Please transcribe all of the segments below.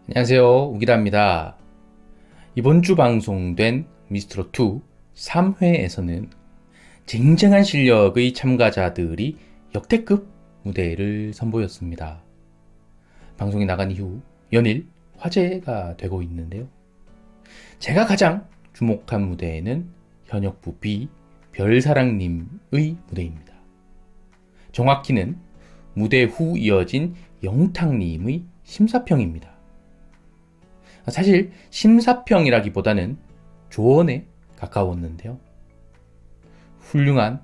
안녕하세요. 우기라입니다. 이번 주 방송된 미스트롯2 3회에서는 쟁쟁한 실력의 참가자들이 역대급 무대를 선보였습니다. 방송이 나간 이후 연일 화제가 되고 있는데요. 제가 가장 주목한 무대는 현역부 B 별사랑님의 무대입니다. 정확히는 무대 후 이어진 영탁님의 심사평입니다. 사실 심사평이라기보다는 조언에 가까웠는데요. 훌륭한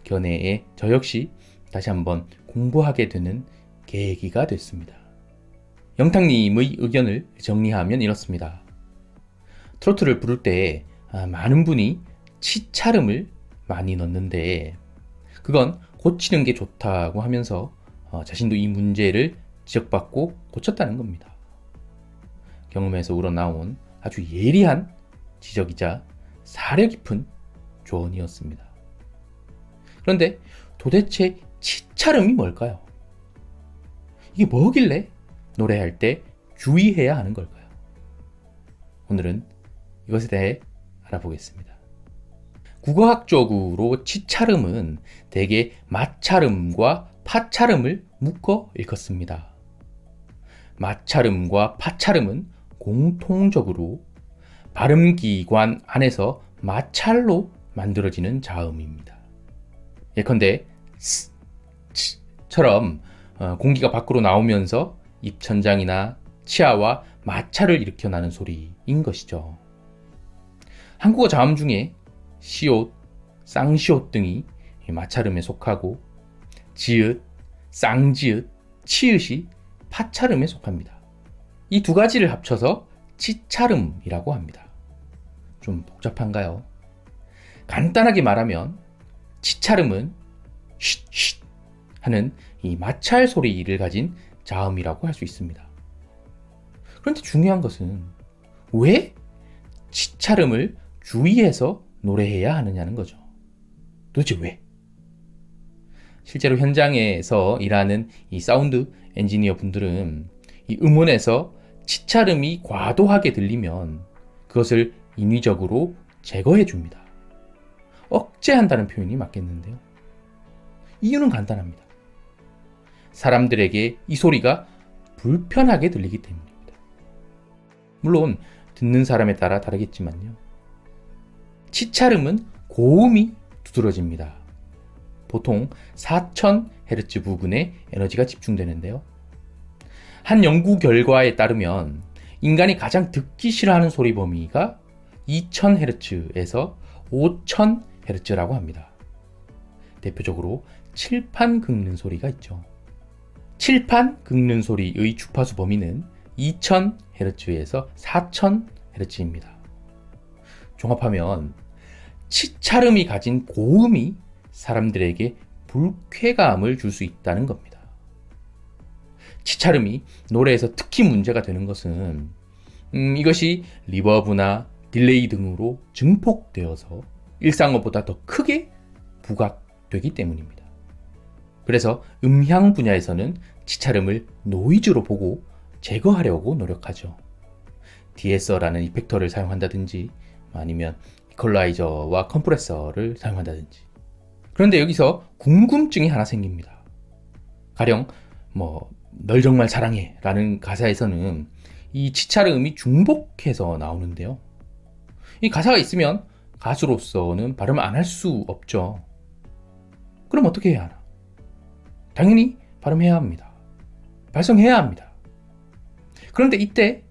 견해에 저 역시 다시 한번 공부하게 되는 계기가 됐습니다. 영탁님의 의견을 정리하면 이렇습니다. 트로트를 부를 때 많은 분이 치차름을 많이 넣는데 그건 고치는 게 좋다고 하면서 자신도 이 문제를 지적받고 고쳤다는 겁니다. 경험에서 우러나온 아주 예리한 지적이자 사려 깊은 조언이었습니다. 그런데 도대체 치차름이 뭘까요? 이게 뭐길래 노래할 때 주의해야 하는 걸까요? 오늘은 이것에 대해 알아보겠습니다. 국어학적으로 치차름은 대개 마차름과 파차름을 묶어 일컫습니다. 마차름과 파차름은 공통적으로 발음기관 안에서 마찰로 만들어지는 자음입니다. 예컨대 스, 치처럼 공기가 밖으로 나오면서 입천장이나 치아와 마찰을 일으켜 나는 소리인 것이죠. 한국어 자음 중에 시옷, 쌍시옷 등이 마찰음에 속하고 지읒, 쌍지읒, 치읒이 파찰음에 속합니다. 이 두 가지를 합쳐서 치차름이라고 합니다. 좀 복잡한가요? 간단하게 말하면 치차름은 쉿쉿 하는 이 마찰 소리를 가진 자음이라고 할 수 있습니다. 그런데 중요한 것은 왜 치차름을 주의해서 노래해야 하느냐는 거죠. 도대체 왜? 실제로 현장에서 일하는 이 사운드 엔지니어 분들은 이 음원에서 치차름이 과도하게 들리면 그것을 인위적으로 제거해 줍니다. 억제한다는 표현이 맞겠는데요. 이유는 간단합니다. 사람들에게 이 소리가 불편하게 들리기 때문입니다. 물론 듣는 사람에 따라 다르겠지만요. 치차름은 고음이 두드러집니다. 보통 4000Hz 부근에 에너지가 집중되는데요. 한 연구 결과에 따르면 인간이 가장 듣기 싫어하는 소리 범위가 2000Hz에서 5000Hz라고 합니다. 대표적으로 칠판 긁는 소리가 있죠. 칠판 긁는 소리의 주파수 범위는 2000Hz에서 4000Hz입니다. 종합하면 치차름이 가진 고음이 사람들에게 불쾌감을 줄 수 있다는 겁니다. 치차름이 노래에서 특히 문제가 되는 것은 이것이 리버브나 딜레이 등으로 증폭되어서 일상어보다 더 크게 부각되기 때문입니다. 그래서 음향 분야에서는 치차름을 노이즈로 보고 제거하려고 노력하죠. DSR라는 이펙터를 사용한다든지 아니면 이퀄라이저와 컴프레서를 사용한다든지. 그런데 여기서 궁금증이 하나 생깁니다. 가령 널 정말 사랑해 라는 가사에서는 이 치차름이 중복해서 나오는데요. 이 가사가 있으면 가수로서는 발음을 안 할 수 없죠. 그럼 어떻게 해야 하나? 당연히 발음해야 합니다. 발성해야 합니다. 그런데 이때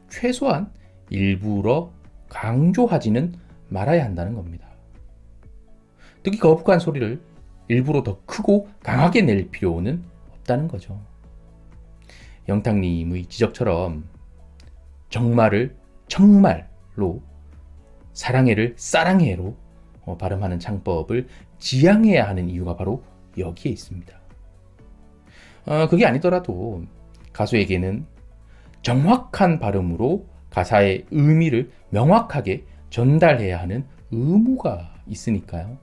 최소한 일부러 강조하지는 말아야 한다는 겁니다. 듣기 거북한 소리를 일부러 더 크고 강하게 낼 필요는 없다는 거죠. 영탁님의 지적처럼 정말을 정말로 사랑해를 사랑해로 발음하는 창법을 지향해야 하는 이유가 바로 여기에 있습니다. 그게 아니더라도 가수에게는 정확한 발음으로 가사의 의미를 명확하게 전달해야 하는 의무가 있으니까요.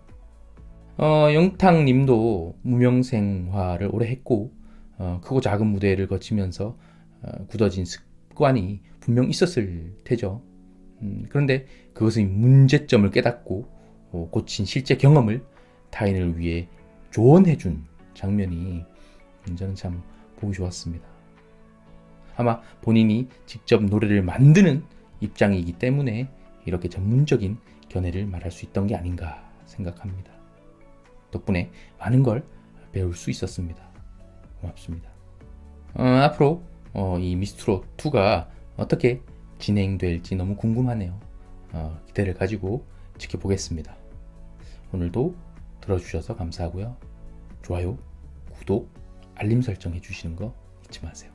영탁님도 무명 생활을 오래 했고 크고 작은 무대를 거치면서 굳어진 습관이 분명 있었을 테죠. 그런데 그것의 문제점을 깨닫고 고친 실제 경험을 타인을 위해 조언해준 장면이 저는 참 보기 좋았습니다. 아마 본인이 직접 노래를 만드는 입장이기 때문에 이렇게 전문적인 견해를 말할 수 있던 게 아닌가 생각합니다. 덕분에 많은 걸 배울 수 있었습니다. 고맙습니다. 앞으로 이 미스트롯 2가 어떻게 진행될지 너무 궁금하네요. 기대를 가지고 지켜보겠습니다. 오늘도 들어주셔서 감사하고요. 좋아요, 구독, 알림 설정 해주시는 거 잊지 마세요.